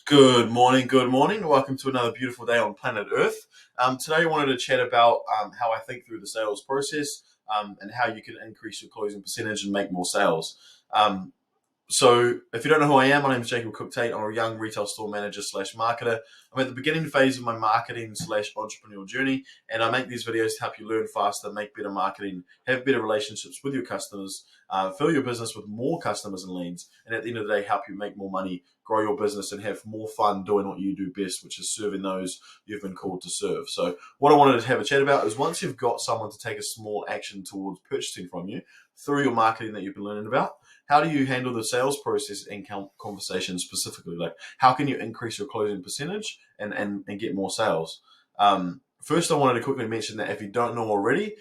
Good morning, good morning. Welcome to another beautiful day on planet Earth. Today I wanted to chat about how I think through the sales process and how you can increase your closing percentage and make more sales. Um, so, if you don't know who I am, my name is Jacob Cooke-Tait. I'm a young retail store manager slash marketer. I'm at the beginning phase of my marketing slash entrepreneurial journey, and I make these videos to help you learn faster, make better marketing, have better relationships with your customers, fill your business with more customers and leads, and at the end of the day, help you make more money, grow your business, and have more fun doing what you do best, which is serving those you've been called to serve. So, what I wanted to have a chat about is once you've got someone to take a small action towards purchasing from you through your marketing that you've been learning about, how do you handle the sales process and conversation specifically? Like, how can you increase your closing percentage and get more sales? First, I wanted to quickly mention that if you don't know already,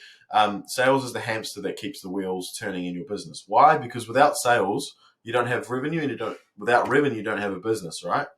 sales is the hamster that keeps the wheels turning in your business. Why? Because without sales, you don't have revenue, and without revenue, you don't have a business, right?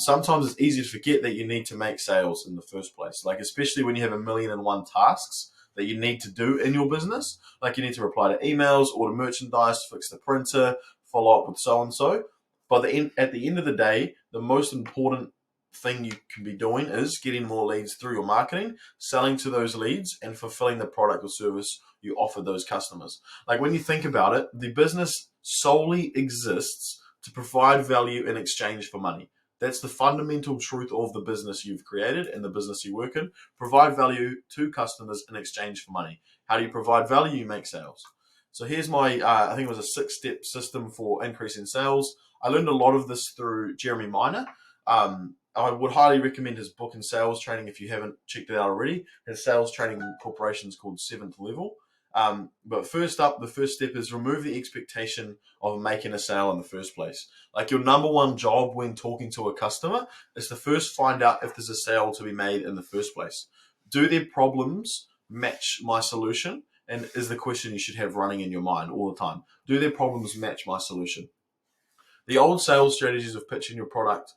Sometimes it's easy to forget that you need to make sales in the first place. Like, especially when you have a million and one tasks that you need to do in your business. Like, you need to reply to emails, order merchandise, fix the printer, follow up with so and so. But at the end of the day, the most important thing you can be doing is getting more leads through your marketing, selling to those leads, and fulfilling the product or service you offer those customers. Like, when you think about it, the business solely exists to provide value in exchange for money. That's the fundamental truth of the business you've created and the business you work in. Provide value to customers in exchange for money. How do you provide value? You make sales. So here's my, I think it was a 6-step system for increasing sales. I learned a lot of this through Jeremy Miner. I would highly recommend his book and sales training if you haven't checked it out already. His sales training corporation is called Seventh Level. But first up, the first step is remove the expectation of making a sale in the first place. Like, your number one job when talking to a customer is to first find out if there's a sale to be made in the first place. Do their problems match my solution? And is the question you should have running in your mind all the time. Do their problems match my solution? The old sales strategies of pitching your product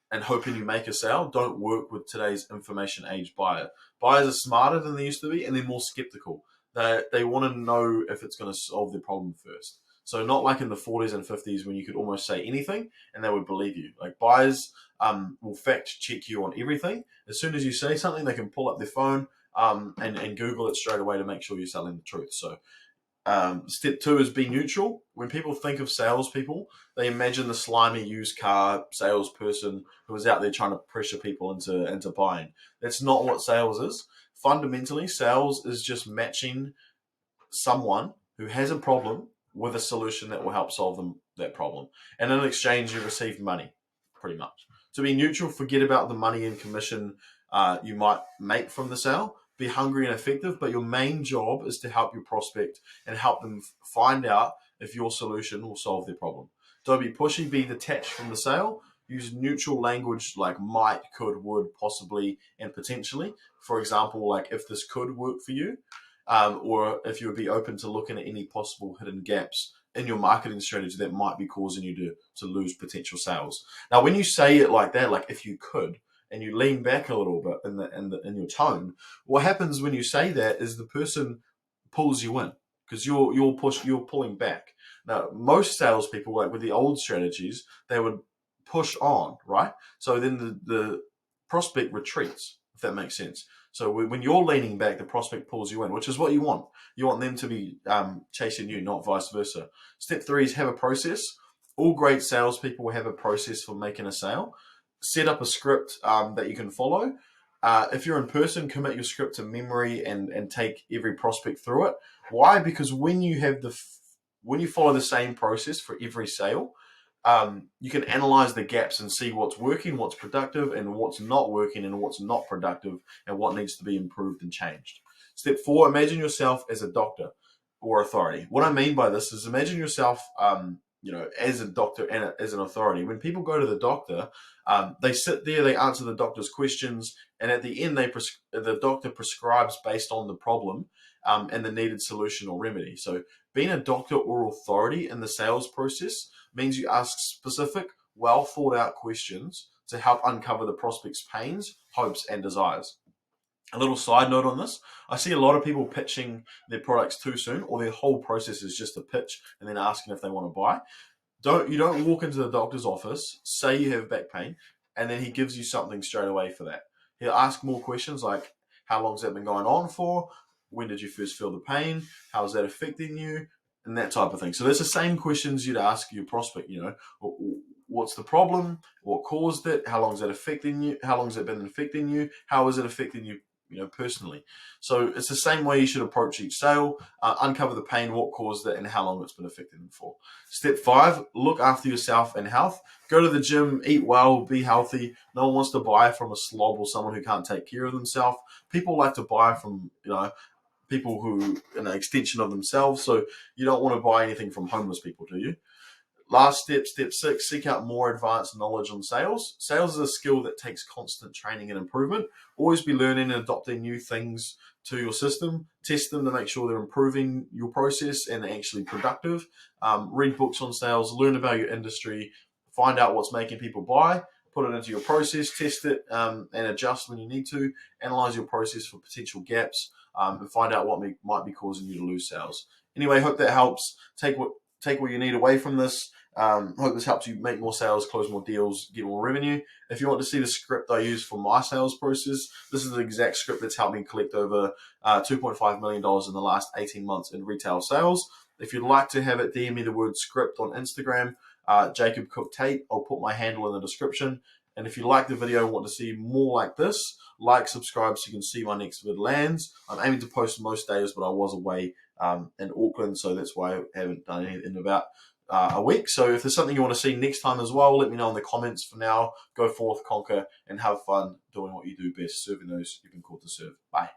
and hoping you make a sale don't work with today's information age buyer. Buyers are smarter than they used to be, and they're more skeptical. They want to know if it's going to solve their problem first. So, not like in the 40s and 50s when you could almost say anything and they would believe you. Like, buyers will fact check you on everything. As soon as you say something, they can pull up their phone and Google it straight away to make sure you're selling the truth. So, step 2 is be neutral. When people think of salespeople, they imagine the slimy used car salesperson who is out there trying to pressure people into buying. That's not what sales is. Fundamentally, sales is just matching someone who has a problem with a solution that will help solve them that problem. And in exchange, you receive money, pretty much. To be neutral, forget about the money and commission you might make from the sale. Be hungry and effective, but your main job is to help your prospect and help them find out if your solution will solve their problem. Don't be pushy, be detached from the sale. Use neutral language like might, could, would, possibly, and potentially. For example, like, if this could work for you, or if you would be open to looking at any possible hidden gaps in your marketing strategy that might be causing you to lose potential sales. Now, when you say it like that, like if you could, and you lean back a little bit in your tone, what happens when you say that is the person pulls you in because you're pulling back. Now, most salespeople, like with the old strategies, they would push on, right? So then the prospect retreats, if that makes sense. So when you're leaning back, the prospect pulls you in, which is what you want. You want them to be chasing you, not vice versa. Step 3 is have a process. All great salespeople have a process for making a sale. Set up a script that you can follow. If you're in person, commit your script to memory and take every prospect through it. Why? Because when you follow the same process for every sale, you can analyze the gaps and see what's working, what's productive, and what's not working, and what's not productive, and what needs to be improved and changed. Step 4, imagine yourself as a doctor or authority. What I mean by this is imagine yourself, as a doctor and as an authority. When people go to the doctor, they sit there, they answer the doctor's questions, and at the end, the doctor prescribes based on the problem and the needed solution or remedy. So, being a doctor or authority in the sales process means you ask specific, well thought out questions to help uncover the prospect's pains, hopes, and desires. A little side note on this, I see a lot of people pitching their products too soon, or their whole process is just a pitch and then asking if they want to buy. You don't walk into the doctor's office, say you have back pain, and then he gives you something straight away for that. He'll ask more questions like, how long's that been going on for? When did you first feel the pain? How is that affecting you? And that type of thing. So there's the same questions you'd ask your prospect, what's the problem? What caused it? How long is that affecting you? How long has it been affecting you? How is it affecting you, personally? So it's the same way you should approach each sale. Uncover the pain, what caused it, and how long it's been affecting them for. Step 5, look after yourself and health. Go to the gym, eat well, be healthy. No one wants to buy from a slob or someone who can't take care of themselves. People like to buy from, people who an extension of themselves. So you don't want to buy anything from homeless people, do you? Last step, step 6, seek out more advanced knowledge on sales. Sales is a skill that takes constant training and improvement. Always be learning and adopting new things to your system. Test them to make sure they're improving your process and actually productive. Read books on sales, learn about your industry, find out what's making people buy, put it into your process, test it, and adjust when you need to. Analyze your process for potential gaps, and find out what might be causing you to lose sales. Anyway, hope that helps. Take what you need away from this. Hope this helps you make more sales, close more deals, get more revenue. If you want to see the script I use for my sales process, this is the exact script that's helped me collect over $2.5 million in the last 18 months in retail sales. If you'd like to have it, DM me the word script on Instagram, Jacob Cooke-Tait. I'll put my handle in the description. And if you like the video and want to see more like this, subscribe so you can see my next vid lands. I'm aiming to post most days, but I was away in Auckland, so that's why I haven't done anything in about a week. So if there's something you want to see next time as well, let me know in the comments. For now, go forth, conquer, and have fun doing what you do best, serving those you've been called to serve. Bye.